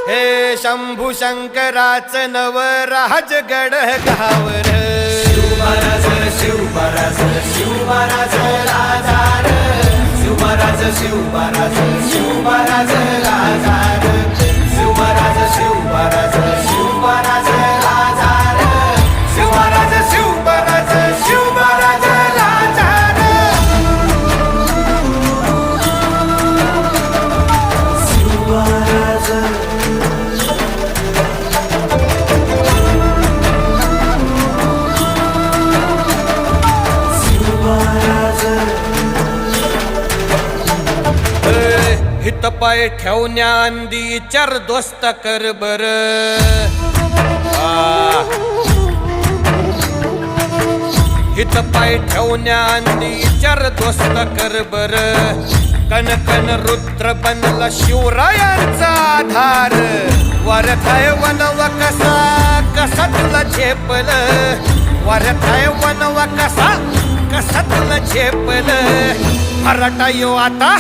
हे शंभू शंकराचं नवराज गड गावर शिवमहाराज शिवमहाराज शिवमहाराज राजार शिवमहाराज शिवमहाराज शिवमहाराज राजार शिवमहाराज शिवमहाराज शिवमहाराज राजार शिवमहाराज शिवमहाराज शिवमहाराज राजार शिवमहाराज हित पाय ठेवण्या अंदी चार दोस्त कर बर हित पाय ठेवण्या अंदी चार दोस्त कर बर कन कन रुद्र बनला शिवरायांचा आधार वरथाय वनव कसा कसा तुला झेपल वरथाय वनव कसा कसा तुला झेपल मराठा यो आता